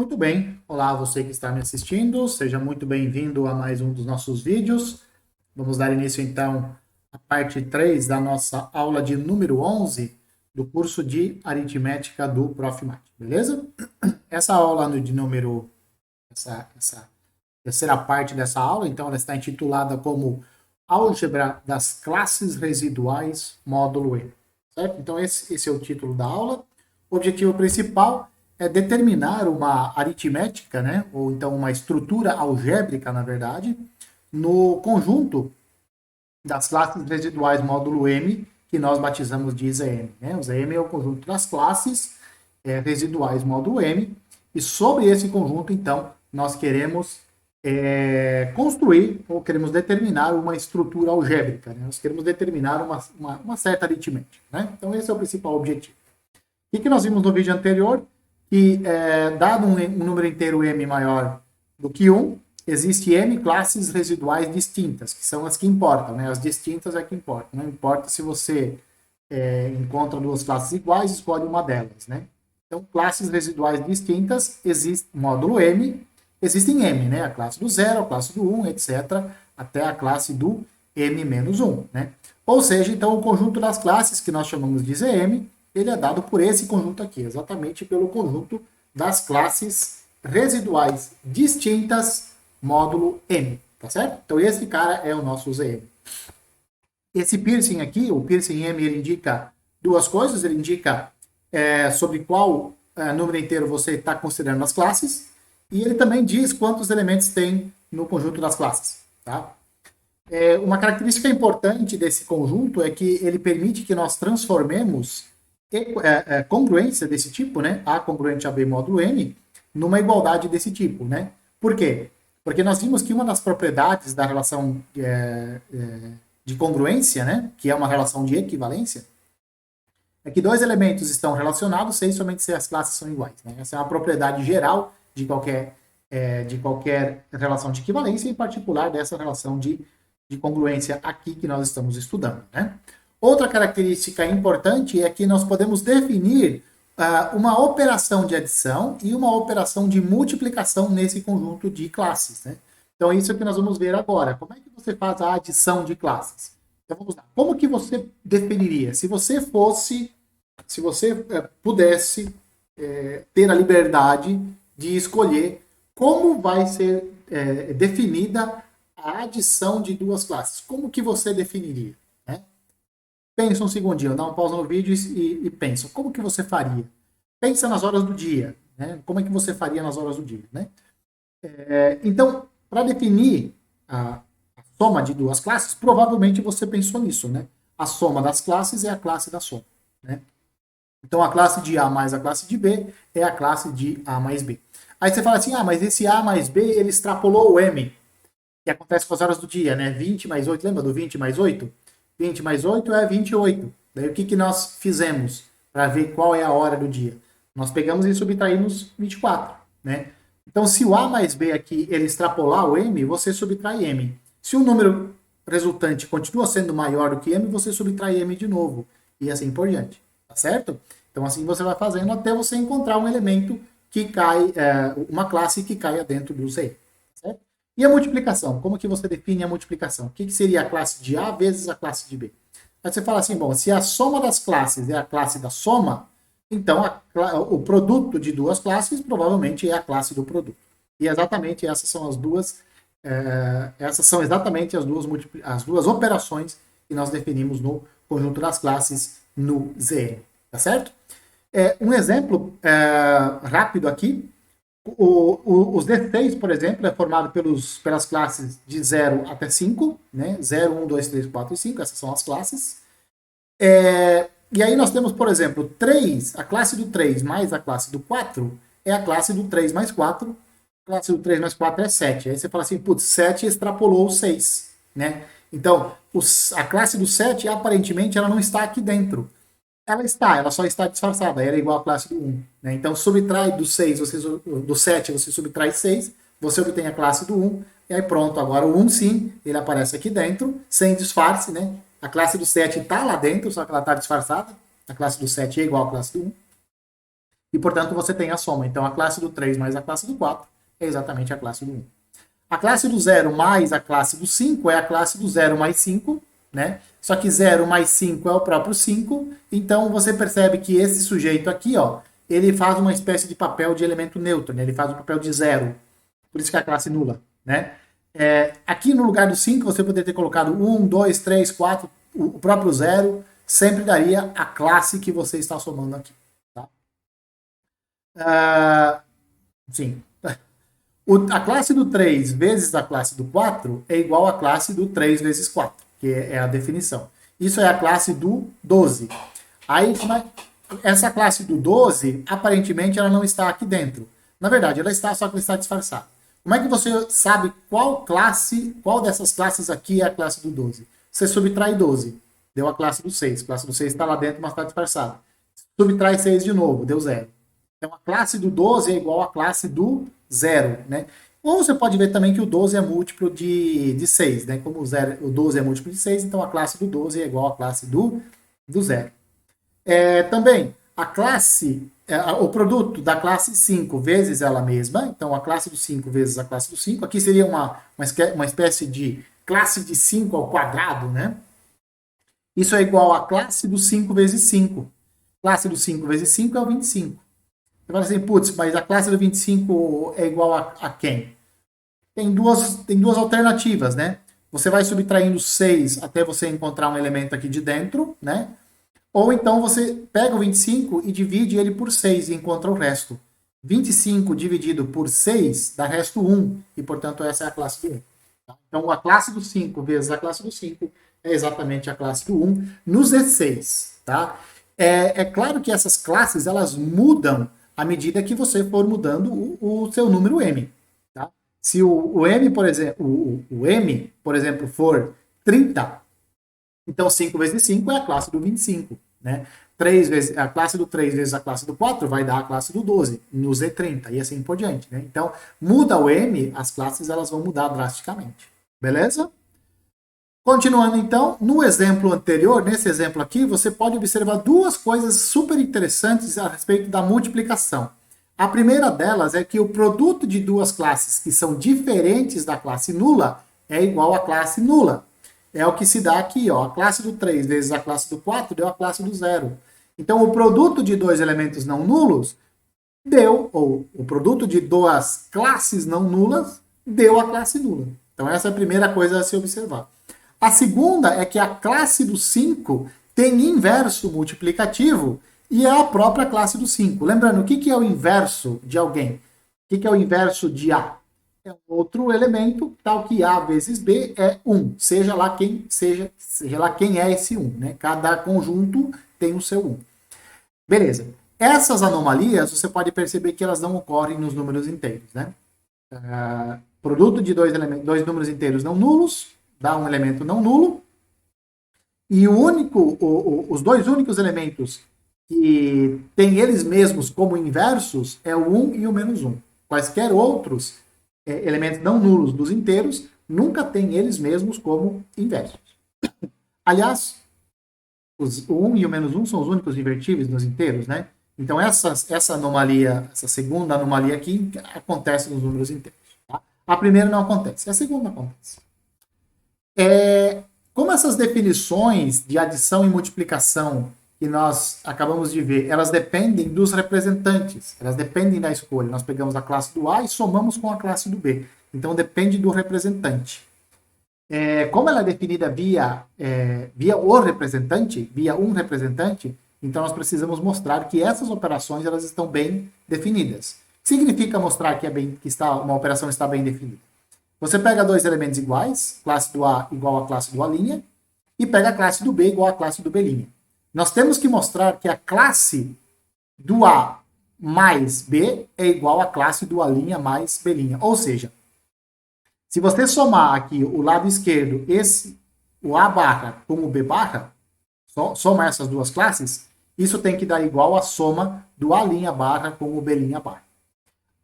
Muito bem, olá você que está me assistindo, seja muito bem-vindo a mais um dos nossos vídeos. Vamos dar início então à parte 3 da nossa aula de número 11 do curso de aritmética do Prof. Mat, beleza? Essa aula de número, essa terceira parte dessa aula, então ela está intitulada como Álgebra das Classes Residuais, módulo E, certo? Então esse é o título da aula. O objetivo principal é determinar uma aritmética, né, ou então uma estrutura algébrica, na verdade, no conjunto das classes residuais módulo M, que nós batizamos de ZM. Né? O ZM é o conjunto das classes residuais módulo M, e sobre esse conjunto, então, nós queremos construir ou queremos determinar uma estrutura algébrica. Né? Nós queremos determinar uma certa aritmética. Né? Então, esse é o principal objetivo. O que nós vimos no vídeo anterior? Que, dado um número inteiro m maior do que 1, existe m classes residuais distintas, que são as que importam, né? As distintas é que importam. Não importa se você encontra duas classes iguais, escolhe uma delas, né? Então, classes residuais distintas, existe módulo m, existem m, né? A classe do 0, a classe do 1, etc., até a classe do m-1, né? Ou seja, então, o conjunto das classes, que nós chamamos de Zm, ele é dado por esse conjunto aqui, exatamente pelo conjunto das classes residuais distintas, módulo M, tá certo? Então esse cara é o nosso ZM. Esse piercing aqui, o piercing M, ele indica duas coisas, ele indica sobre qual número inteiro você está considerando as classes, e ele também diz quantos elementos tem no conjunto das classes, tá? Uma característica importante desse conjunto é que ele permite que nós transformemos congruência desse tipo, né, A congruente a B módulo M, numa igualdade desse tipo, né? Por quê? Porque nós vimos que uma das propriedades da relação de congruência, né, que é uma relação de equivalência, é que dois elementos estão relacionados somente se as classes são iguais. Né? Essa é uma propriedade geral de qualquer relação de equivalência, em particular dessa relação de congruência aqui que nós estamos estudando, né? Outra característica importante é que nós podemos definir uma operação de adição e uma operação de multiplicação nesse conjunto de classes. Né? Então, isso é o que nós vamos ver agora. Como é que você faz a adição de classes? Então, vamos lá. Como que você definiria? Se você pudesse ter a liberdade de escolher como vai ser definida a adição de duas classes, como que você definiria? Pensa um segundinho, dá uma pausa no vídeo e pensa. Como que você faria? Pensa nas horas do dia. Né? Como é que você faria nas horas do dia? Né? Então, para definir a soma de duas classes, provavelmente você pensou nisso. Né? A soma das classes é a classe da soma. Né? Então, a classe de A mais a classe de B é a classe de A mais B. Aí você fala assim, mas esse A mais B, ele extrapolou o M, que acontece com as horas do dia, né? 20 mais 8, lembra do 20 mais 8? 20 mais 8 é 28. Daí o que nós fizemos para ver qual é a hora do dia? Nós pegamos e subtraímos 24. Né? Então, se o A mais B aqui ele extrapolar o M, você subtrai M. Se o número resultante continua sendo maior do que M, você subtrai M de novo. E assim por diante. Tá certo? Então, assim você vai fazendo até você encontrar um elemento que cai, uma classe que caia dentro do Z. Certo? E a multiplicação? Como que você define a multiplicação? O que seria a classe de A vezes a classe de B? Aí você fala assim, bom, se a soma das classes é a classe da soma, então o produto de duas classes provavelmente é a classe do produto. E exatamente essas são exatamente as duas operações que nós definimos no conjunto das classes no ZN. Tá certo? Um exemplo rápido aqui. Os D6, por exemplo, é formado pelas classes de 0 até 5, né? 0, 1, 2, 3, 4 e 5, essas são as classes. E aí nós temos, por exemplo, 3, a classe do 3 mais a classe do 4 é a classe do 3 mais 4. A classe do 3 mais 4 é 7. Aí você fala assim, putz, 7 extrapolou o 6, né? Então, a classe do 7, aparentemente, ela não está aqui dentro. Ela só está disfarçada, ela é igual à classe do 1. Né? Então, subtrai do 6, do 7, você subtrai 6, você obtém a classe do 1, e aí pronto, agora o 1 sim, ele aparece aqui dentro, sem disfarce, né? A classe do 7 está lá dentro, só que ela está disfarçada, a classe do 7 é igual à classe do 1. E, portanto, você tem a soma. Então, a classe do 3 mais a classe do 4 é exatamente a classe do 1. A classe do 0 mais a classe do 5 é a classe do 0 mais 5, né? Só que 0 mais 5 é o próprio 5, então você percebe que esse sujeito aqui, ó, ele faz uma espécie de papel de elemento neutro, né? Ele faz o papel de 0, por isso que é a classe nula, né? Aqui no lugar do 5, você poderia ter colocado 1, 2, 3, 4, o próprio 0, sempre daria a classe que você está somando aqui. Tá? Sim. A classe do 3 vezes a classe do 4 é igual à classe do 3 vezes 4, que é a definição. Isso é a classe do 12. Aí, essa classe do 12, aparentemente, ela não está aqui dentro. Na verdade, ela está, só que ela está disfarçada. Como é que você sabe qual dessas classes aqui é a classe do 12? Você subtrai 12, deu a classe do 6. A classe do 6 está lá dentro, mas está disfarçada. Subtrai 6 de novo, deu 0. Então, a classe do 12 é igual à classe do 0, né? Ou você pode ver também que o 12 é múltiplo de 6, né? Como o 12 é múltiplo de 6, então a classe do 12 é igual à classe do 0. Também, o produto da classe 5 vezes ela mesma, então a classe do 5 vezes a classe do 5, aqui seria uma espécie de classe de 5 ao quadrado, né? Isso é igual à classe do 5 vezes 5. Classe do 5 vezes 5 é o 25. Você fala assim, putz, mas a classe do 25 é igual a quem? Tem duas alternativas, né? Você vai subtraindo 6 até você encontrar um elemento aqui de dentro, né? Ou então você pega o 25 e divide ele por 6 e encontra o resto. 25 dividido por 6 dá resto 1, e portanto essa é a classe do 1. Tá? Então a classe do 5 vezes a classe do 5 é exatamente a classe do 1 no Z6. Tá? É claro que essas classes elas mudam à medida que você for mudando o seu número M. Tá? Se o M, por exemplo, o M, por exemplo, for 30, então 5 vezes 5 é a classe do 25. Né? A classe do 3 vezes a classe do 4 vai dar a classe do 12, no Z30, e assim por diante. Né? Então, muda o M, as classes elas vão mudar drasticamente. Beleza? Continuando então, no exemplo anterior, nesse exemplo aqui, você pode observar duas coisas super interessantes a respeito da multiplicação. A primeira delas é que o produto de duas classes que são diferentes da classe nula é igual à classe nula. É o que se dá aqui, ó. A classe do 3 vezes a classe do 4 deu a classe do 0. Então, o produto de dois elementos não nulos ou o produto de duas classes não nulas deu a classe nula. Então, essa é a primeira coisa a se observar. A segunda é que a classe do 5 tem inverso multiplicativo e é a própria classe do 5. Lembrando, o que é o inverso de alguém? O que é o inverso de A? É um outro elemento, tal que A vezes B é 1, seja lá quem é esse 1. Né? Cada conjunto tem o seu 1. Beleza. Essas anomalias, você pode perceber que elas não ocorrem nos números inteiros. Né? Produto de dois números inteiros não nulos dá um elemento não nulo, e os dois únicos elementos que têm eles mesmos como inversos é o 1 e o menos 1. Quaisquer outros elementos não nulos dos inteiros nunca têm eles mesmos como inversos. Aliás, o 1 e o menos 1 são os únicos invertíveis nos inteiros, né? Então, essa anomalia, essa segunda anomalia aqui, acontece nos números inteiros. Tá? A primeira não acontece, a segunda acontece. Como essas definições de adição e multiplicação que nós acabamos de ver, elas dependem dos representantes, elas dependem da escolha. Nós pegamos a classe do A e somamos com a classe do B. Então, depende do representante. Como ela é definida via um representante, então nós precisamos mostrar que essas operações elas estão bem definidas. Significa mostrar que uma operação está bem definida. Você pega dois elementos iguais, classe do A igual à classe do A', e pega a classe do B igual à classe do B'. Nós temos que mostrar que a classe do A mais B é igual à classe do A' mais B'. Ou seja, se você somar aqui o lado esquerdo, o A barra com o B barra, soma essas duas classes, isso tem que dar igual à soma do A' barra com o B' barra.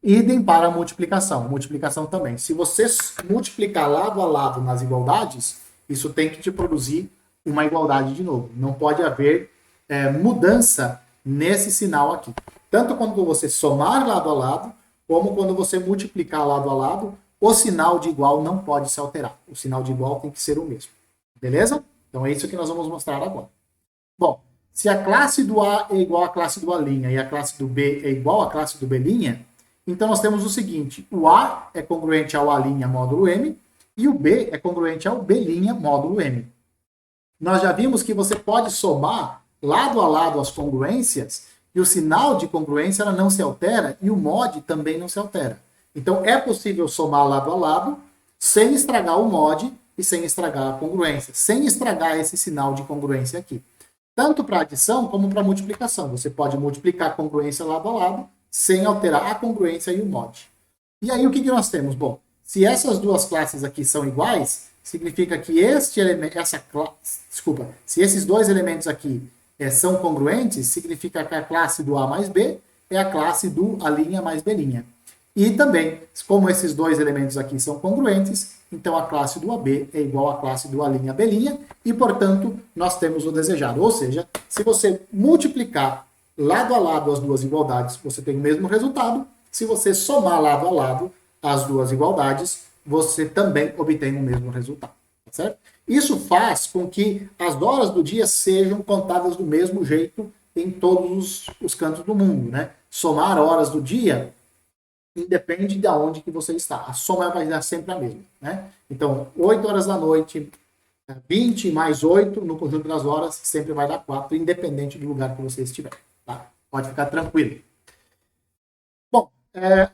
Idem para a multiplicação. Multiplicação também. Se você multiplicar lado a lado nas igualdades, isso tem que te produzir uma igualdade de novo. Não pode haver mudança nesse sinal aqui. tanto quando você somar lado a lado, como quando você multiplicar lado a lado, o sinal de igual não pode se alterar. O sinal de igual tem que ser o mesmo. Beleza? Então é isso que nós vamos mostrar agora. Bom, se a classe do A é igual à classe do A' e a classe do B é igual à classe do B', então nós temos o seguinte, o A é congruente ao A' módulo M e o B é congruente ao B' módulo M. Nós já vimos que você pode somar lado a lado as congruências e o sinal de congruência ela não se altera e o mod também não se altera. Então é possível somar lado a lado sem estragar o mod e sem estragar a congruência, sem estragar esse sinal de congruência aqui. Tanto para adição como para multiplicação. Você pode multiplicar a congruência lado a lado sem alterar a congruência e o mod. E aí o que nós temos? Bom, se essas duas classes aqui são iguais, significa que se esses dois elementos aqui são congruentes, significa que a classe do A mais B é a classe do A' mais B'. E também, como esses dois elementos aqui são congruentes, então a classe do AB é igual à classe do A' B', e, portanto, nós temos o desejado. Ou seja, se você multiplicar lado a lado as duas igualdades, você tem o mesmo resultado. Se você somar lado a lado as duas igualdades, você também obtém o mesmo resultado. Tá certo? Isso faz com que as horas do dia sejam contadas do mesmo jeito em todos os cantos do mundo, né? Somar horas do dia independe de onde que você está. A soma vai dar sempre a mesma, né? Então, 8 horas da noite, 20 mais 8 no conjunto das horas sempre vai dar 4, independente do lugar que você estiver. Tá? Pode ficar tranquilo. Bom,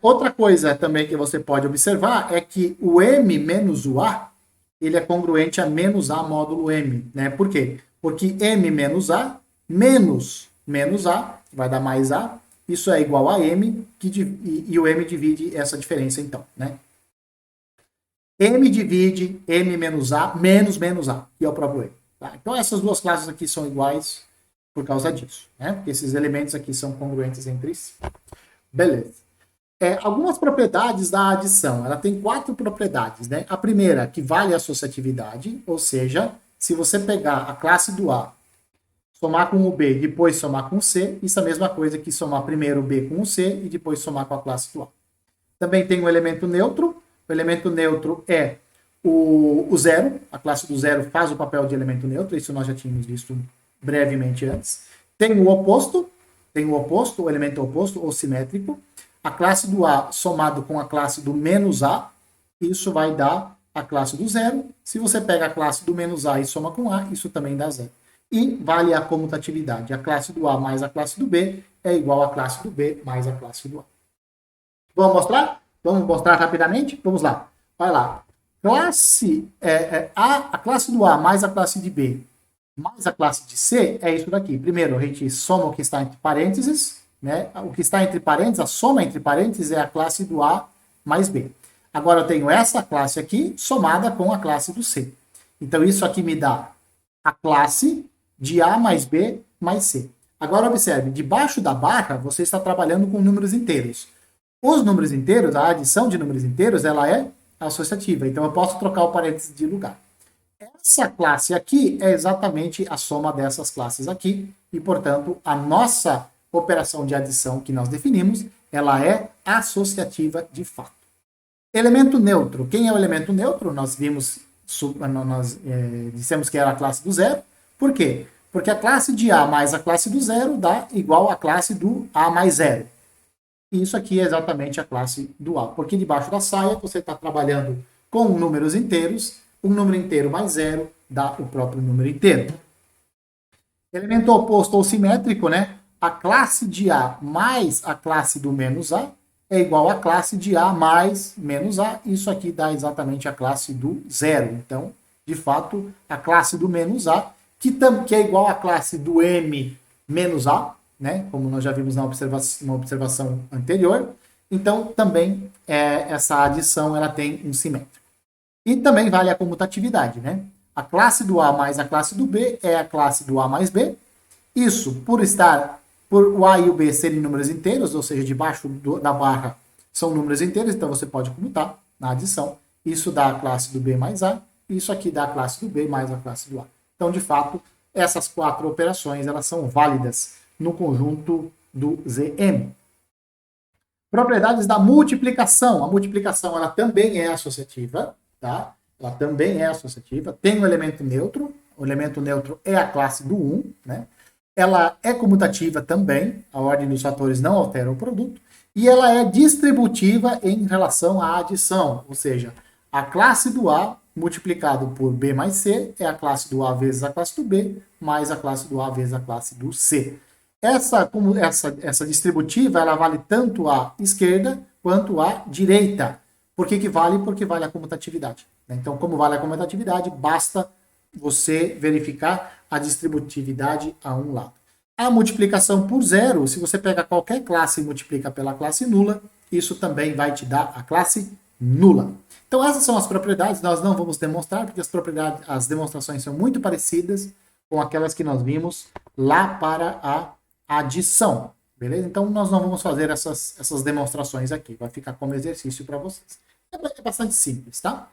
outra coisa também que você pode observar é que o M menos o A, ele é congruente a menos A módulo M. Né? Por quê? Porque M menos A, menos A, vai dar mais A, isso é igual a M, e o M divide essa diferença, então. Né? M divide M menos A, menos A, que é o próprio M. Tá? Então, essas duas classes aqui são iguais por causa disso. Né? Porque esses elementos aqui são congruentes entre si. Beleza. Algumas propriedades da adição. Ela tem 4 propriedades. Né? A primeira, que vale a associatividade, ou seja, se você pegar a classe do A, somar com o B e depois somar com o C, isso é a mesma coisa que somar primeiro o B com o C e depois somar com a classe do A. Também tem o elemento neutro. O elemento neutro é o zero. A classe do zero faz o papel de elemento neutro. Isso nós já tínhamos visto brevemente antes. Tem o oposto, o elemento oposto ou simétrico. A classe do A somado com a classe do menos A, isso vai dar a classe do zero. Se você pega a classe do menos A e soma com A, isso também dá zero. E vale a comutatividade. A classe do A mais a classe do B é igual à classe do B mais a classe do A. Vamos mostrar? Vamos mostrar rapidamente? Vamos lá. Vai lá. A classe do A mais a classe de B mais a classe de C é isso daqui. Primeiro, a gente soma o que está entre parênteses. Né? O que está entre parênteses, a soma entre parênteses é a classe do A mais B. Agora eu tenho essa classe aqui somada com a classe do C. Então isso aqui me dá a classe de A mais B mais C. Agora observe, debaixo da barra você está trabalhando com números inteiros. Os números inteiros, a adição de números inteiros, ela é associativa. Então eu posso trocar o parênteses de lugar. Essa classe aqui é exatamente a soma dessas classes aqui. E, portanto, a nossa operação de adição que nós definimos, ela é associativa de fato. Elemento neutro. Quem é o elemento neutro? Nós dissemos que era a classe do zero. Por quê? Porque a classe de A mais a classe do zero dá igual à classe do A mais zero. E isso aqui é exatamente a classe do A. Porque debaixo da saia você está trabalhando com números inteiros. Um número inteiro mais zero dá o próprio número inteiro. Elemento oposto ou simétrico, né? A classe de A mais a classe do menos A é igual à classe de A mais menos A. Isso aqui dá exatamente a classe do zero. Então, de fato, a classe do menos A, que é igual à classe do M menos A, né? Como nós já vimos na observação anterior. Então, também essa adição ela tem um simétrico. E também vale a comutatividade, né? A classe do A mais a classe do B é a classe do A mais B. Isso, por o A e o B serem números inteiros, ou seja, debaixo da barra são números inteiros, então você pode comutar na adição. Isso dá a classe do B mais A, isso aqui dá a classe do B mais a classe do A. Então, de fato, essas 4 operações elas são válidas no conjunto do Zm. Propriedades da multiplicação. A multiplicação ela também é associativa, tá? Ela também é associativa. Tem um elemento neutro. O elemento neutro é a classe do 1, né? Ela é comutativa também. A ordem dos fatores não altera o produto. E ela é distributiva em relação à adição. Ou seja, a classe do A multiplicado por B mais C é a classe do A vezes a classe do B mais a classe do A vezes a classe do C. Essa distributiva, ela vale tanto à esquerda quanto à direita. Por que vale? Porque vale a comutatividade. Então, como vale a comutatividade, basta você verificar a distributividade a um lado. A multiplicação por zero, se você pega qualquer classe e multiplica pela classe nula, isso também vai te dar a classe nula. Então, essas são as propriedades. Nós não vamos demonstrar, porque as demonstrações são muito parecidas com aquelas que nós vimos lá para a adição, beleza? Então, nós não vamos fazer essas demonstrações aqui, vai ficar como exercício para vocês. É bastante simples, tá?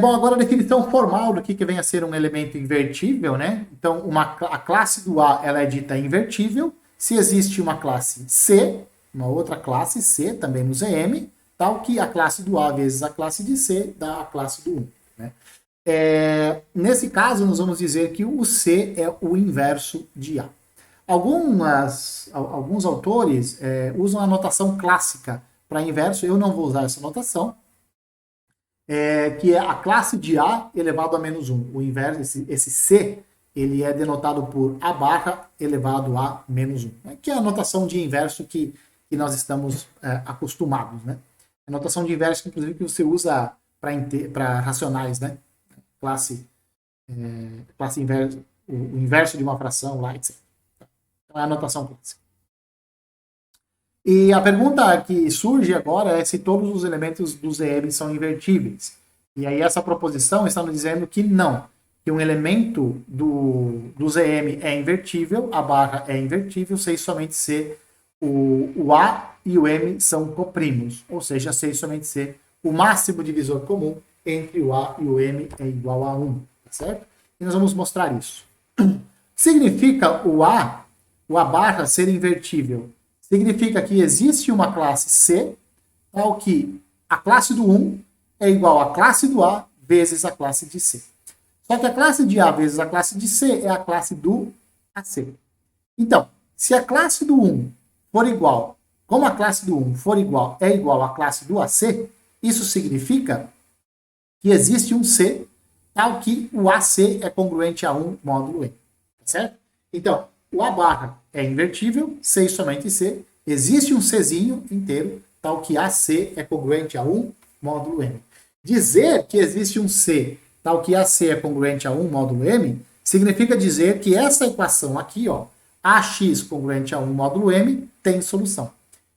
Bom, agora a definição formal do que vem a ser um elemento invertível, né? Então, a classe do A, ela é dita invertível se existe uma classe C, uma outra classe C, também no Zm, tal que a classe do A vezes a classe de C dá a classe do 1, né? Nesse caso, nós vamos dizer que o C é o inverso de A. Alguns autores usam a notação clássica para inverso, eu não vou usar essa notação, que é a classe de A elevado a menos 1. O inverso, esse C, ele é denotado por A barra elevado a menos 1, né? Que é a notação de inverso que nós estamos acostumados, né? A notação de inverso, inclusive, que você usa para racionais, né? Classe inverso, o inverso de uma fração lá, etc. Então é a notação clássica. E a pergunta que surge agora é se todos os elementos do Zm são invertíveis. E aí essa proposição está nos dizendo que não, que um elemento do Zm é invertível, a barra é invertível, se e somente se o A e o M são coprimos, ou seja, se e somente se o máximo divisor comum entre o A e o M é igual a 1, tá certo? E nós vamos mostrar isso. Significa o A barra ser invertível? Significa que existe uma classe C, tal que a classe do 1 é igual à classe do A vezes a classe de C. Só que a classe de A vezes a classe de C é a classe do AC. Então, se a classe do 1 for igual, como a classe do 1 é igual à classe do AC, isso significa que existe um C, tal que o AC é congruente a 1 módulo M. Tá certo? Então, o A barra é invertível, C e somente C. Existe um Czinho inteiro, tal que AC é congruente a 1 módulo M. Dizer que existe um C, tal que AC é congruente a 1 módulo M, significa dizer que essa equação aqui, ó, AX congruente a 1 módulo M, tem solução.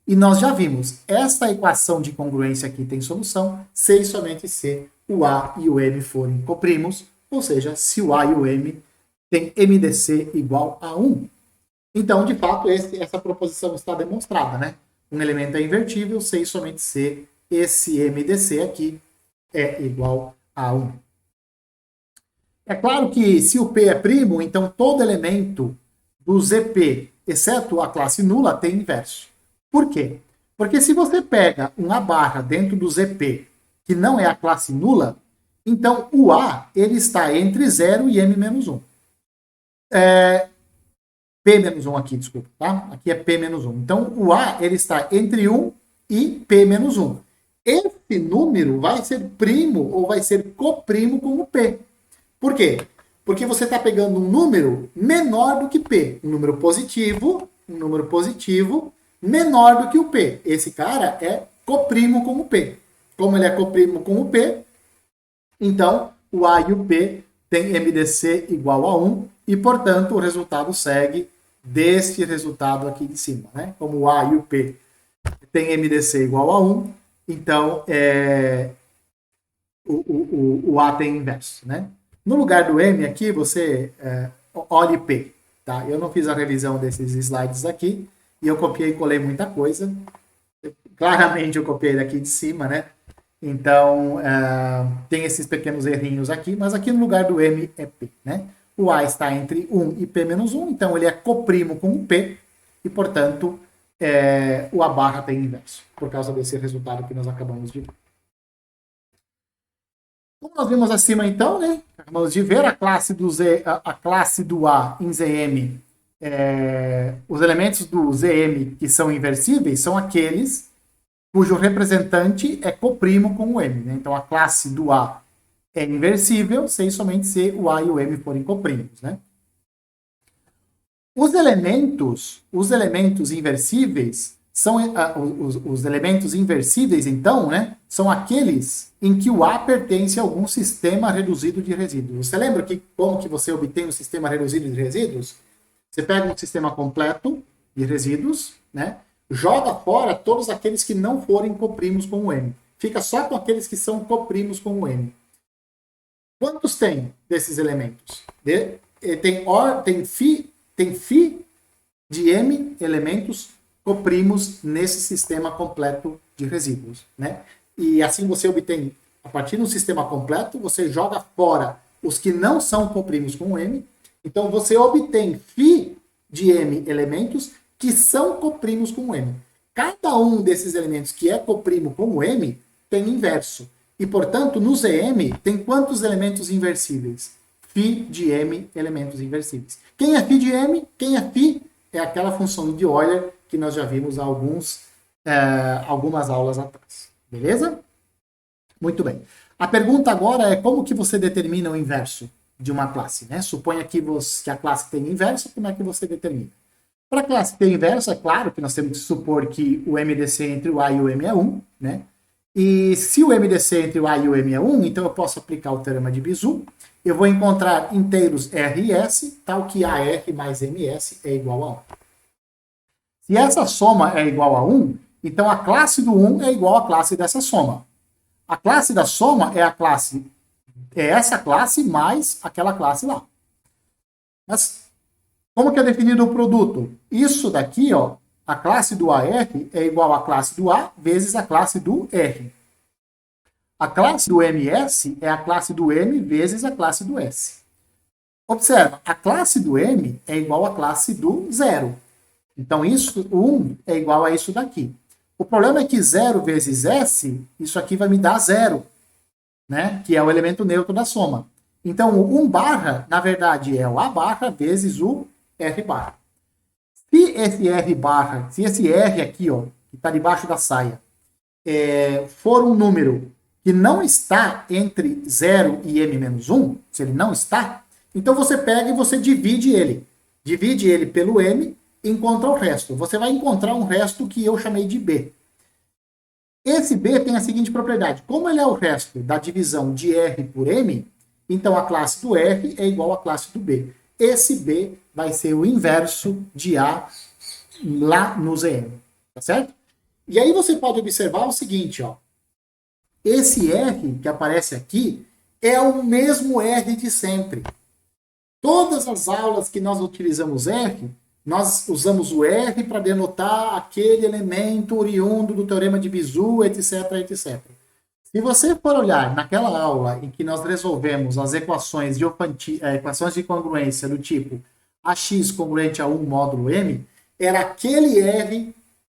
E nós já vimos, essa equação de congruência aqui tem solução, se e somente se o A e o M forem coprimos, ou seja, se o A e o M tem MDC igual a 1. Então, de fato, essa proposição está demonstrada, né? Um elemento é invertível, se e somente se esse MDC aqui é igual a 1. É claro que se o P é primo, então todo elemento do ZP, exceto a classe nula, tem inverso. Por quê? Porque se você pega um A barra dentro do ZP, que não é a classe nula, então o A ele está entre 0 e M menos 1. P menos 1 aqui, desculpa, tá? Aqui é P menos 1. Então o A ele está entre 1 e P menos 1. Esse número vai ser primo ou vai ser coprimo com o P. Por quê? Porque você está pegando um número menor do que P. Um número positivo menor do que o P. Esse cara é coprimo com o P. Como ele é coprimo com o P, então o A e o P têm MDC igual a 1 e, portanto, o resultado segue deste resultado aqui de cima, né? Como o A e o P têm MDC igual a 1, então o A tem inverso, né? No lugar do M aqui, você olhe P, tá? Eu não fiz a revisão desses slides aqui e eu copiei e colei muita coisa. Claramente eu copiei daqui de cima, né? Então, tem esses pequenos errinhos aqui, mas aqui no lugar do M é P, né? o A está entre 1 e P menos 1, então ele é coprimo com o P, e, portanto, o A barra tem inverso, por causa desse resultado que nós acabamos de ver. Como nós vimos acima, então, né? Acabamos de ver a classe do A em ZM. Os elementos do ZM que são inversíveis são aqueles cujo representante é coprimo com o M. Né? Então, a classe do A é inversível, sem somente se o A e o M forem coprímos. Né? Os elementos inversíveis são os elementos inversíveis, então, né, são aqueles em que o A pertence a algum sistema reduzido de resíduos. Você lembra como que você obtém um sistema reduzido de resíduos? Você pega um sistema completo de resíduos, né, joga fora todos aqueles que não forem coprimos com o M. Fica só com aqueles que são coprimos com o M. Quantos tem desses elementos? Tem φ de M elementos coprimos nesse sistema completo de resíduos, né? E assim você obtém, a partir do sistema completo, você joga fora os que não são coprimos com M, então você obtém φ de M elementos que são coprimos com M. Cada um desses elementos que é coprimo com o M tem inverso. E, portanto, no ZM tem quantos elementos inversíveis? φ de M elementos inversíveis. Quem é φ de M? Quem é φ? É aquela função de Euler que nós já vimos há algumas aulas atrás. Beleza? Muito bem. A pergunta agora é como que você determina o inverso de uma classe, né? Suponha que a classe tem inverso, como é que você determina? Para a classe ter inverso, é claro que nós temos que supor que o MDC entre o A e o M é 1, né? E se o MDC entre o A e o M é 1, então eu posso aplicar o teorema de Bezout. Eu vou encontrar inteiros R e S, tal que AR mais MS é igual a 1. Se essa soma é igual a 1, então a classe do 1 é igual à classe dessa soma. A classe da soma é essa classe mais aquela classe lá. Mas como que é definido o produto? Isso daqui, ó, a classe do AR é igual à classe do A vezes a classe do R. A classe do MS é a classe do M vezes a classe do S. Observa, a classe do M é igual à classe do 0. Então, isso, 1 é igual a isso daqui. O problema é que 0 vezes S, isso aqui vai me dar 0, né? Que é o elemento neutro da soma. Então, o 1 barra, na verdade, é o A barra vezes o R barra. Se esse R aqui, ó, que está debaixo da saia, for um número que não está entre 0 e M menos 1, se ele não está, então você pega e você divide ele. Divide ele pelo M e encontra o resto. Você vai encontrar um resto que eu chamei de B. Esse B tem a seguinte propriedade. Como ele é o resto da divisão de R por M, então a classe do R é igual à classe do B. Esse B vai ser o inverso de A lá no ZM. Tá certo? E aí você pode observar o seguinte, ó. Esse R que aparece aqui é o mesmo R de sempre. Todas as aulas que nós utilizamos R, nós usamos o R para denotar aquele elemento oriundo do teorema de Bezout, etc, etc. Se você for olhar naquela aula em que nós resolvemos as equações de congruência do tipo AX congruente a 1 módulo M, era aquele R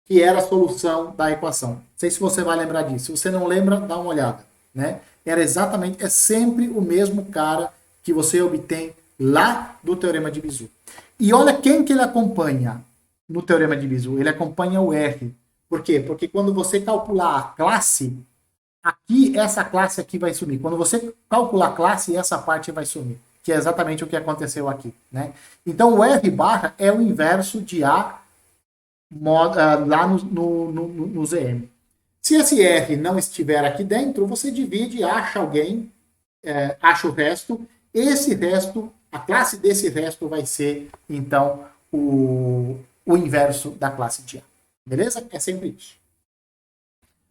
que era a solução da equação. Não sei se você vai lembrar disso. Se você não lembra, dá uma olhada. Né? É sempre o mesmo cara que você obtém lá do teorema de Bezout. E olha quem que ele acompanha no teorema de Bezout. Ele acompanha o R. Por quê? Porque quando você calcular a classe, aqui, essa classe aqui vai sumir. Quando você calcular a classe, essa parte vai sumir. Que é exatamente o que aconteceu aqui. Né? Então, o R barra é o inverso de A lá no ZM. Se esse R não estiver aqui dentro, você divide, acha alguém, acha o resto. Esse resto, a classe desse resto vai ser, então, o inverso da classe de A. Beleza? É sempre isso.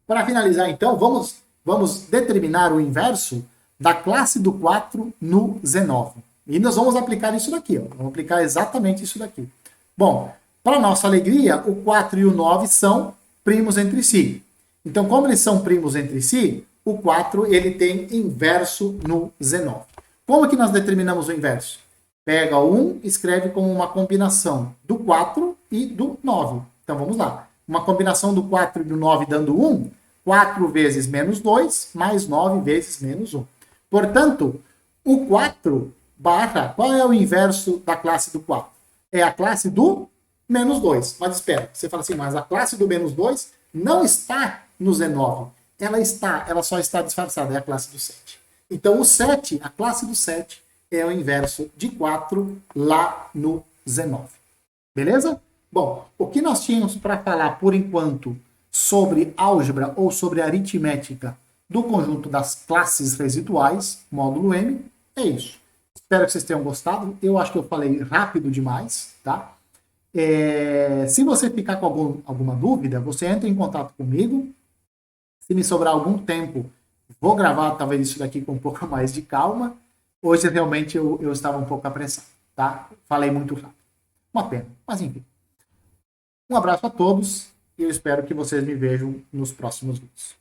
Para finalizar, então, vamos determinar o inverso da classe do 4 no Z9. E nós vamos aplicar isso daqui. Ó. Vamos aplicar exatamente isso daqui. Bom, para nossa alegria, o 4 e o 9 são primos entre si. Então, como eles são primos entre si, o 4 ele tem inverso no Z9. Como que nós determinamos o inverso? Pega o 1, escreve como uma combinação do 4 e do 9. Então vamos lá. Uma combinação do 4 e do 9 dando 1, 4 vezes menos 2, mais 9 vezes menos 1. Portanto, o 4 barra, qual é o inverso da classe do 4? É a classe do menos 2. Mas espera, você fala assim, mas a classe do menos 2 não está no Z9. Ela só está disfarçada, é a classe do 7. Então o 7, a classe do 7, é o inverso de 4 lá no Z9. Beleza? Bom, o que nós tínhamos para falar por enquanto sobre álgebra ou sobre aritmética do conjunto das classes residuais, módulo M, é isso. Espero que vocês tenham gostado. Eu acho que eu falei rápido demais, tá? Se você ficar com alguma dúvida, você entra em contato comigo. Se me sobrar algum tempo, vou gravar talvez isso daqui com um pouco mais de calma. Hoje realmente eu estava um pouco apressado, tá? Falei muito rápido. Uma pena, mas enfim. Um abraço a todos e eu espero que vocês me vejam nos próximos vídeos.